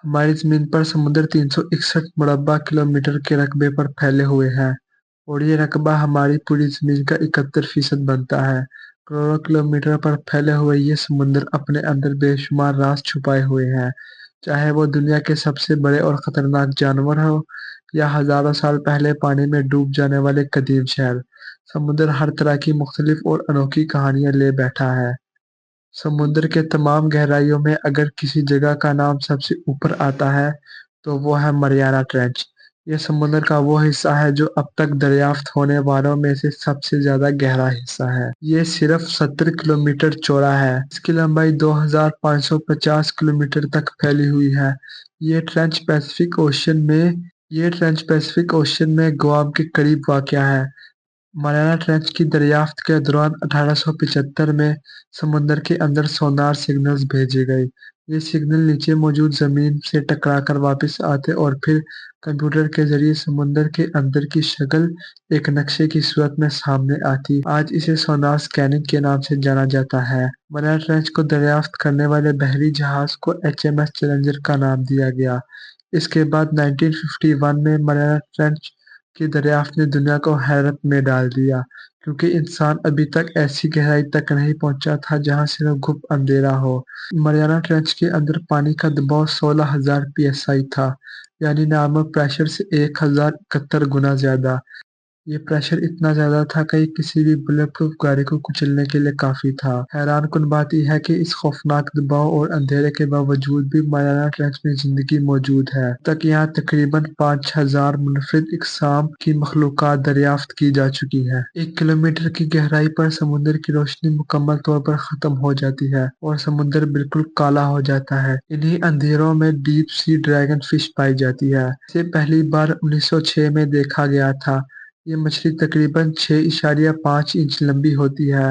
हमारी ज़मीन पर समुद्र 361 मुरबा किलोमीटर के रकबे पर फैले हुए हैं और ये रकबा हमारी पूरी ज़मीन का 71% बनता है। करोड़ों किलोमीटर पर फैले हुए ये समुद्र अपने अंदर बेशुमार राज छुपाए हुए हैं, चाहे वो दुनिया के सबसे बड़े और खतरनाक जानवर हो या हजारों साल पहले पानी में डूब जाने वाले कदीम शहर। समुद्र हर तरह की मुख्तलिफ और अनोखी कहानियां ले बैठा है। समुद्र के तमाम गहराइयों में अगर किसी जगह का नाम सबसे ऊपर आता है, तो वो है मरियाना ट्रेंच। ये समुद्र का वो हिस्सा है जो अब तक दरियाफ्त होने वालों में से सबसे ज्यादा गहरा हिस्सा है। ये सिर्फ 70 किलोमीटर चौड़ा है। इसकी लंबाई 2550 किलोमीटर तक फैली हुई है। ये ट्रेंच पैसिफिक ओशन में गुआम के करीब वाक़या है। मरियाना ट्रेंच की दरियाफ्त के दौरान 1875 में समुद्र के अंदर सोनार सिग्नल्स भेजे गए। ये सिग्नल नीचे मौजूद जमीन से टकराकर वापस आते और फिर कंप्यूटर के जरिए समुद्र के अंदर की शक्ल एक नक्शे की सूरत में सामने आती। आज इसे सोनार स्कैनिंग के नाम से जाना जाता है। मरियाना ट्रेंच को दरियाफ्त करने वाले बहरी जहाज को HMS चैलेंजर का नाम दिया गया। इसके बाद 1951 में मरियाना ट्रेंच की दरियाफ्त ने दुनिया को हैरत में डाल दिया, क्योंकि इंसान अभी तक ऐसी गहराई तक नहीं पहुंचा था जहां सिर्फ गुप्त अंधेरा हो। मरियाना ट्रेंच के अंदर पानी का दबाव 16,000 psi था, यानी नॉर्मल प्रेशर से 1071 गुना ज्यादा। ये प्रेशर इतना ज्यादा था कि किसी भी बुलेट प्रूफ गाड़ी को कुचलने के लिए काफी था। हैरानकुन बात यह है कि इस खौफनाक दबाव और अंधेरे के बावजूद भी मरियाना ट्रेंच में जिंदगी मौजूद है। तक यहाँ तकरीबन 5,000 मुनफरिद इकसाम की मखलूकात दरियाफ्त की जा चुकी है। 1 किलोमीटर की गहराई पर समुद्र की रोशनी मुकम्मल तौर पर खत्म हो जाती है और समुद्र बिल्कुल काला हो जाता है। इन्हीं अंधेरों में डीप सी ड्रैगन फिश पाई जाती है। इसे पहली बार 1906 में देखा गया था। ये मछली तकरीबन 6.5 इंच लंबी होती है।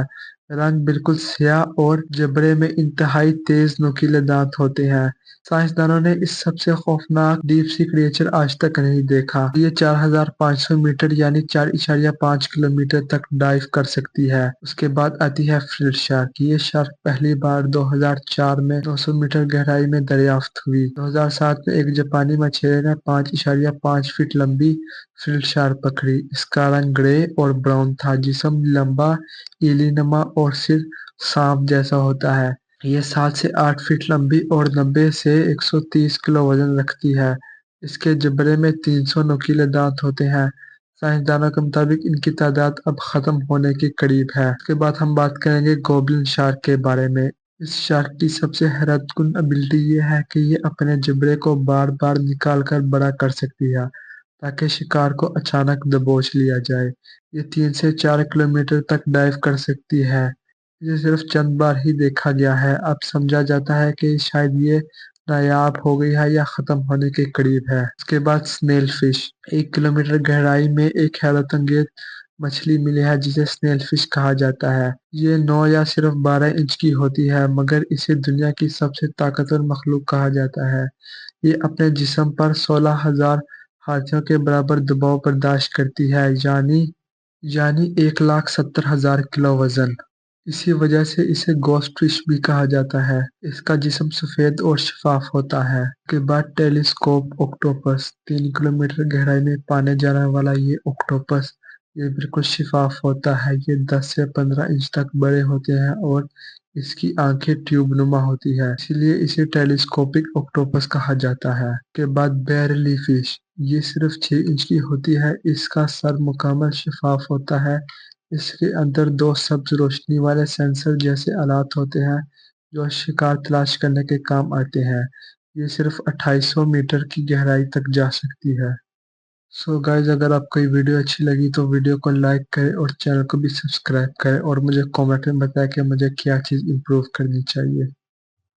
रंग बिल्कुल स्याह और जबड़े में इंतहाई तेज नुकीले दांत होते हैं। साइंसदानों ने इस सबसे खौफनाक डीप सी क्रिएचर आज तक नहीं देखा। ये 4,500 मीटर यानी 4.5 किलोमीटर तक डाइव कर सकती है। उसके बाद आती है फ्रिल शार्क। ये शार्क पहली बार 2004 में 900 मीटर गहराई में दरियाफ्त हुई। 2007 में एक जापानी मछुआरे ने 5.5 फीट लंबी फ्रिल शार्क पकड़ी। इसका रंग ग्रे और ब्राउन था, जिस्म लंबा, इलीनुमा और सिर सांप जैसा होता है। ये 7 से 8 फीट लंबी और 90 से 130 किलो वजन रखती है। इसके जबड़े में 300 नुकीले दांत होते हैं। साइंसदानों के मुताबिक इनकी तादाद अब खत्म होने के करीब है। उसके बाद हम बात करेंगे गोब्लिन शार्क के बारे में। इस शार्क की सबसे हैरतकुन एबिलिटी ये है कि ये अपने जबड़े को बार बार निकाल कर बड़ा कर सकती है, ताकि शिकार को अचानक दबोच लिया जाए। ये 3 से 4 किलोमीटर तक डाइव कर सकती है। इसे सिर्फ चंद बार ही देखा गया है। अब समझा जाता है कि शायद ये नायाब हो गई है या खत्म होने के करीब है। उसके बाद स्नेल फिश। 1 किलोमीटर गहराई में एक हैरत अंगेज मछली मिली है जिसे स्नेल फिश कहा जाता है। ये 9 या सिर्फ 12 इंच की होती है, मगर इसे दुनिया की सबसे ताकतवर मखलूक कहा जाता है। ये अपने जिस्म पर 16,000 हाथियों के बराबर दबाव बर्दाश्त करती है, यानी 1,70,000 किलो वजन। इसी वजह से इसे गोस्ट फिश भी कहा जाता है। इसका जिस्म सफेद और शफाफ होता है। के बाद टेलीस्कोप ऑक्टोपस। 3 किलोमीटर गहराई में पाने जाने वाला ये ऑक्टोपस ये बिल्कुल शफाफ होता है। ये 10 से 15 इंच तक बड़े होते हैं और इसकी आंखें ट्यूबनुमा होती है, इसीलिए इसे टेलीस्कोपिक ऑक्टोपस कहा जाता है। के बाद बैरली फिश। ये सिर्फ 6 इंच की होती है। इसका सर मुकम्मल शफाफ होता है। इसके अंदर 2 सब्ज रोशनी वाले सेंसर जैसे आलात होते हैं जो शिकार तलाश करने के काम आते हैं। ये सिर्फ 2800 मीटर की गहराई तक जा सकती है। सो गाइज, अगर आपको ये वीडियो अच्छी लगी तो वीडियो को लाइक करें और चैनल को भी सब्सक्राइब करें और मुझे कमेंट में बताएं कि मुझे क्या चीज़ इम्प्रूव करनी चाहिए।